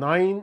9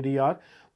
ADR,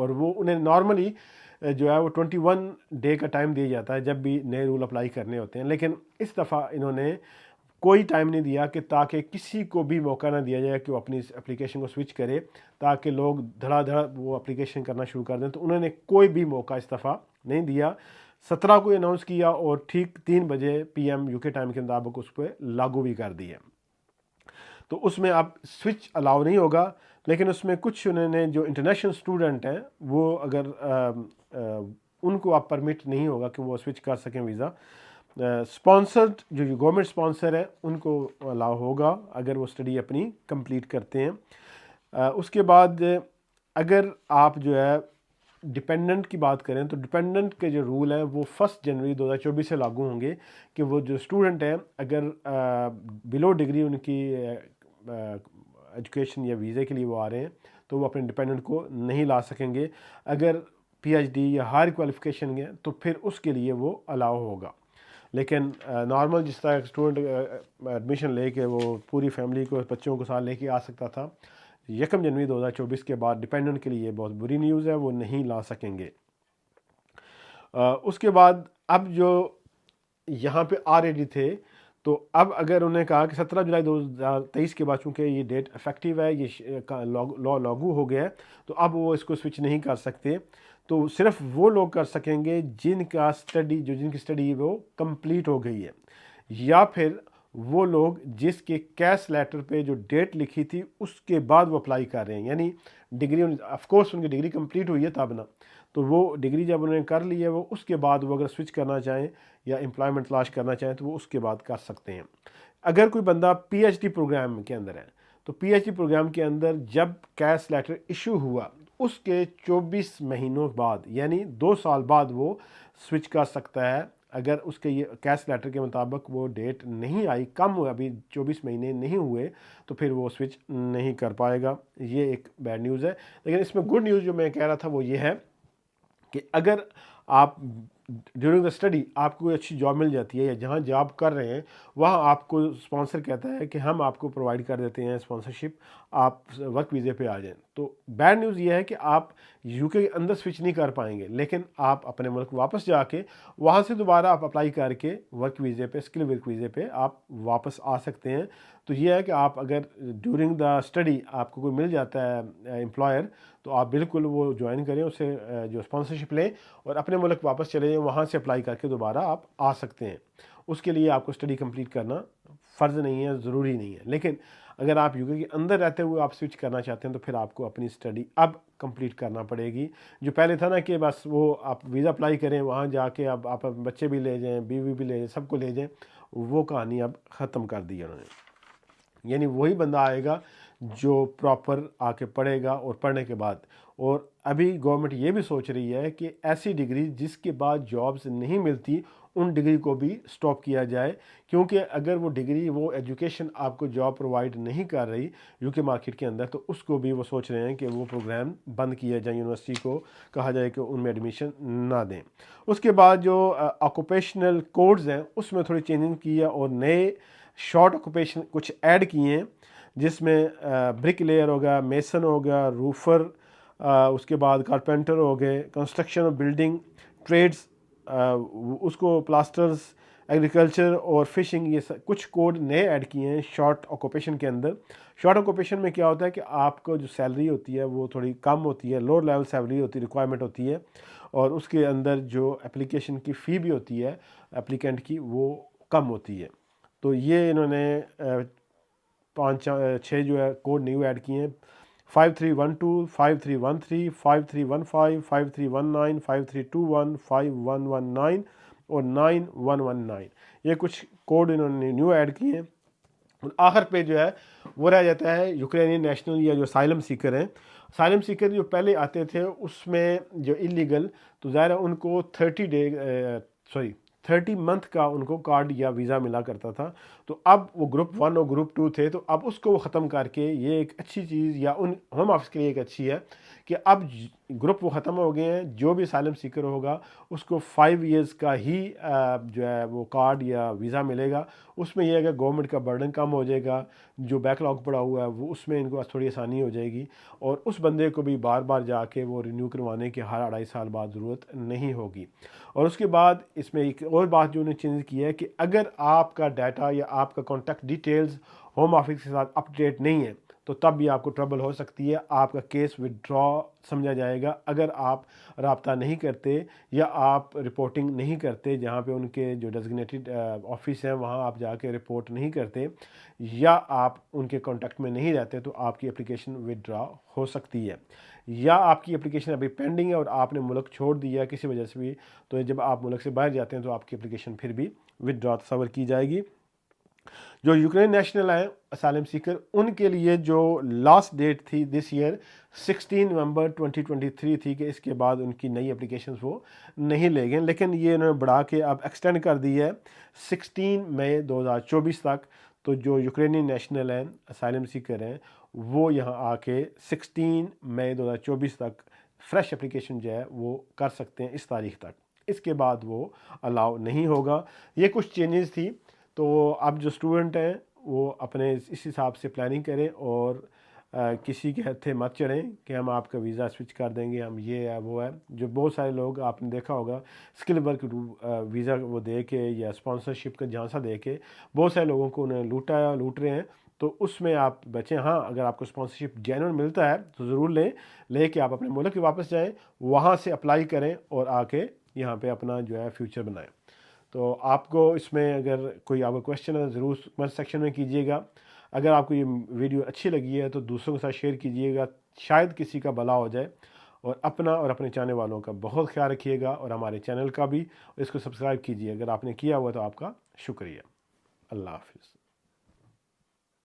اور وہ انہیں نارملی جو ہے وہ 21 ڈے کا ٹائم دیا جاتا ہے جب بھی نئے رول اپلائی کرنے ہوتے ہیں، لیکن اس دفعہ انہوں نے کوئی ٹائم نہیں دیا کہ تاکہ کسی کو بھی موقع نہ دیا جائے کہ وہ اپنی اپلیکیشن کو سوئچ کرے تاکہ لوگ دھڑا دھڑ وہ اپلیکیشن کرنا شروع کر دیں. تو انہوں نے کوئی بھی موقع اس دفعہ نہیں دیا. 17 کو اناؤنس کیا اور ٹھیک 3 بجے PM UK ٹائم کے مطابق اس پہ لاگو بھی کر دیا. تو اس میں اب سوئچ الاؤ نہیں ہوگا، لیکن اس میں کچھ انہوں نے جو انٹرنیشنل اسٹوڈنٹ ہیں وہ اگر ان کو اب پرمٹ نہیں ہوگا کہ وہ سوئچ کر سکیں ویزا. اسپانسرڈ جو گورنمنٹ اسپانسر ہے ان کو الاؤ ہوگا اگر وہ اسٹڈی اپنی کمپلیٹ کرتے ہیں. اس کے بعد اگر آپ جو ہے ڈپینڈنٹ کی بات کریں تو ڈپینڈنٹ کے جو رول ہیں وہ 1 جنوری 2024 سے لاگو ہوں گے کہ وہ جو اسٹوڈنٹ ہیں اگر بلو ڈگری ان کی ایجوکیشن یا ویزے کے لیے وہ آ رہے ہیں تو وہ اپنے ڈپینڈنٹ کو نہیں لا سکیں گے. اگر PhD یا ہائر کوالیفیکیشن ہے تو پھر اس کے لیے وہ الاؤ ہوگا. لیکن نارمل جس طرح اسٹوڈنٹ ایڈمیشن لے کے وہ پوری فیملی کو بچوں کو ساتھ لے کے آ سکتا تھا، 1 جنوری 2024 کے بعد ڈپینڈنٹ کے لیے بہت بری نیوز ہے، وہ نہیں لا سکیں گے. اس کے بعد اب جو یہاں پہ آلریڈی تھے تو اب اگر انہیں کہا کہ 17 جولائی 2023 کے بعد چونکہ یہ ڈیٹ افیکٹیو ہے، یہ لا لاگو ہو گیا ہے، تو اب وہ اس کو سوئچ نہیں کر سکتے. تو صرف وہ لوگ کر سکیں گے جن کی اسٹڈی وہ کمپلیٹ ہو گئی ہے، یا پھر وہ لوگ جس کے کیس لیٹر پہ جو ڈیٹ لکھی تھی اس کے بعد وہ اپلائی کر رہے ہیں. یعنی ڈگری آف کورس ان کی ڈگری کمپلیٹ ہوئی ہے تب نا، تو وہ ڈگری جب انہوں نے کر لی ہے وہ اس کے بعد وہ اگر سوئچ کرنا چاہیں یا امپلائمنٹ تلاش کرنا چاہیں تو وہ اس کے بعد کر سکتے ہیں. اگر کوئی بندہ PhD پروگرام کے اندر ہے تو PhD پروگرام کے اندر جب کیس لیٹر ایشو ہوا اس کے 24 مہینوں بعد یعنی 2 سال بعد وہ سوئچ کر سکتا ہے. اگر اس کے یہ کیس لیٹر کے مطابق وہ ڈیٹ نہیں آئی، کم ہوئے، ابھی 24 مہینے نہیں ہوئے، تو پھر وہ سوئچ نہیں کر پائے گا. یہ ایک بیڈ نیوز ہے. لیکن اس میں گڈ نیوز جو میں کہہ رہا تھا وہ یہ ہے کہ اگر آپ ڈیورنگ دا اسٹڈی آپ کو کوئی اچھی جاب مل جاتی ہے یا جہاں جاب کر رہے ہیں وہاں آپ کو اسپانسر کہتا ہے کہ ہم آپ کو پرووائڈ کر دیتے ہیں اسپانسرشپ، آپ ورک ویزے پہ آ جائیں. تو بیڈ نیوز یہ ہے کہ آپ UK کے اندر سوئچ نہیں کر پائیں گے، لیکن آپ اپنے ملک واپس جا کے وہاں سے دوبارہ آپ اپلائی کر کے ورک ویزے پہ، اسکل ورک ویزے پہ آپ واپس آ سکتے ہیں. تو یہ ہے کہ آپ اگر ڈیورنگ دا اسٹڈی آپ کو کوئی مل جاتا ہے امپلائر تو آپ بالکل وہ جوائن کریں، اسے جو اسپانسرشپ لیں اور اپنے ملک واپس چلے جائیں، وہاں سے اپلائی کر کے دوبارہ آپ آ سکتے ہیں. اس کے لیے آپ کو اسٹڈی کمپلیٹ کرنا فرض نہیں ہے، ضروری نہیں ہے. لیکن اگر آپ UK کے اندر رہتے ہوئے آپ سوئچ کرنا چاہتے ہیں تو پھر آپ کو اپنی اسٹڈی اب کمپلیٹ کرنا پڑے گی. جو پہلے تھا نا کہ بس وہ آپ ویزا اپلائی کریں، وہاں جا کے اب آپ بچے بھی لے جائیں، بیوی بھی لے جائیں، سب کو لے جائیں، وہ کہانی اب ختم کر دی انہوں نے. یعنی وہی بندہ آئے گا جو پراپر آ کے پڑھے گا اور پڑھنے کے بعد. اور ابھی گورنمنٹ یہ بھی سوچ رہی ہے کہ ایسی ڈگری جس کے بعد جابز نہیں ملتی ان ڈگری کو بھی سٹاپ کیا جائے، کیونکہ اگر وہ ڈگری وہ ایجوکیشن آپ کو جاب پرووائڈ نہیں کر رہی UK مارکیٹ کے اندر تو اس کو بھی وہ سوچ رہے ہیں کہ وہ پروگرام بند کیا جائے، یونیورسٹی کو کہا جائے کہ ان میں ایڈمیشن نہ دیں. اس کے بعد جو آکوپیشنل کوڈز ہیں اس میں تھوڑی چینجنگ کی ہے اور نئے شارٹ آکوپیشن کچھ ایڈ کیے ہیں، جس میں برک لیئر ہوگا، میسن ہوگا، روفر، اس کے بعد کارپینٹر ہو گئے، کنسٹرکشن اور بلڈنگ ٹریڈز، اس کو پلاسٹرز، ایگریکلچر اور فشنگ، یہ کچھ کوڈ نئے ایڈ کیے ہیں شارٹ آکوپیشن کے اندر. شارٹ آکوپیشن میں کیا ہوتا ہے کہ آپ کو جو سیلری ہوتی ہے وہ تھوڑی کم ہوتی ہے، لو لیول سیلری ہوتی ہے، ریکوائرمنٹ ہوتی ہے، اور اس کے اندر جو اپلیکیشن کی فی بھی ہوتی ہے اپلیکینٹ کی وہ کم ہوتی ہے. تو یہ انہوں نے 5-6 جو ہے کوڈ نیو ایڈ کیے ہیں، 5312، 5313، 5315، 5319، 5321، 5119 اور 9119. یہ کچھ کوڈ انہوں نے نیو ایڈ کیے ہیں. آخر پہ جو ہے وہ رہ جاتا ہے یوکرینین نیشنل یا جو اسائلم سیکر ہیں. اسائلم سیکر جو پہلے آتے تھے اس میں جو انلیگل، تو ظاہر ہے ان کو 30 منتھ کا ان کو کارڈ یا ویزا ملا کرتا تھا. تو اب وہ گروپ 1 اور گروپ 2 تھے، تو اب اس کو وہ ختم کر کے یہ ایک اچھی چیز یا ان ہوم آفس کے لیے ایک اچھی ہے کہ اب گروپ وہ ختم ہو گئے ہیں، جو بھی اسائلم سیکر ہوگا اس کو 5 ایئرز کا ہی جو ہے وہ کارڈ یا ویزا ملے گا۔ اس میں یہ ہے کہ گورنمنٹ کا برڈن کم ہو جائے گا، جو بیک لاگ پڑا ہوا ہے وہ اس میں ان کو تھوڑی آسانی ہو جائے گی، اور اس بندے کو بھی بار بار جا کے وہ رینیو کروانے کی ہر 2.5 سال بعد ضرورت نہیں ہوگی۔ اور اس کے بعد اس میں ایک اور بات جو انہوں نے چینج کی ہے کہ اگر آپ کا ڈیٹا یا آپ کا کانٹیکٹ ڈیٹیلز ہوم آفس کے ساتھ اپ ڈیٹ نہیں ہے تو تب بھی آپ کو ٹربل ہو سکتی ہے، آپ کا کیس ودرا سمجھا جائے گا اگر آپ رابطہ نہیں کرتے یا آپ رپورٹنگ نہیں کرتے، جہاں پہ ان کے جو ڈیزگنیٹڈ آفس ہیں وہاں آپ جا کے رپورٹ نہیں کرتے یا آپ ان کے کانٹیکٹ میں نہیں رہتے، تو آپ کی اپلیکیشن ودرا ہو سکتی ہے۔ یا آپ کی اپلیکیشن ابھی پینڈنگ ہے اور آپ نے ملک چھوڑ دیا کسی وجہ سے بھی، تو جب آپ ملک سے باہر جاتے ہیں تو آپ کی اپلیکیشن پھر بھی ودرا تصور کی جائے گی۔ جو یوکرین نیشنل ہیں اسائلم سیکر، ان کے لیے جو لاسٹ ڈیٹ تھی دس ایئر 16 نومبر 2023 تھی کہ اس کے بعد ان کی نئی اپلیکیشنز وہ نہیں لے گئے، لیکن یہ انہوں نے بڑھا کے اب ایکسٹینڈ کر دی ہے 16 مئی 2024 تک۔ تو جو یوکرینی نیشنل ہیں اسائلم سیکر ہیں وہ یہاں آ کے 16 مئی 2024 تک فریش اپلیکیشن جو ہے وہ کر سکتے ہیں اس تاریخ تک، اس کے بعد وہ الاؤ نہیں ہوگا۔ یہ کچھ چینجز تھی، تو اب جو اسٹوڈنٹ ہیں وہ اپنے اس حساب سے پلاننگ کریں اور کسی کے ہتھے مت چڑھیں کہ ہم آپ کا ویزا سوئچ کر دیں گے، ہم یہ ہے وہ ہے۔ جو بہت سارے لوگ آپ نے دیکھا ہوگا اسکل ورک ویزا وہ دے کے یا اسپانسرشپ کا جھانسا دے کے بہت سارے لوگوں کو انہیں لوٹ رہے ہیں، تو اس میں آپ بچیں۔ ہاں اگر آپ کو اسپانسرشپ جینوئن ملتا ہے تو ضرور لے کے آپ اپنے ملک کے واپس جائیں، وہاں سے اپلائی کریں اور آ کے یہاں پہ اپنا جو ہے فیوچر بنائیں۔ تو آپ کو اس میں اگر کوئی آپ کا کویشچن ہے ضرور کمنٹ سیکشن میں کیجیے گا۔ اگر آپ کو یہ ویڈیو اچھی لگی ہے تو دوسروں کے ساتھ شیئر کیجیے گا، شاید کسی کا بھلا ہو جائے، اور اپنا اور اپنے چاہنے والوں کا بہت خیال رکھیے گا، اور ہمارے چینل کا بھی، اس کو سبسکرائب کیجیے اگر آپ نے کیا ہوا تو آپ کا شکریہ۔ اللہ حافظ۔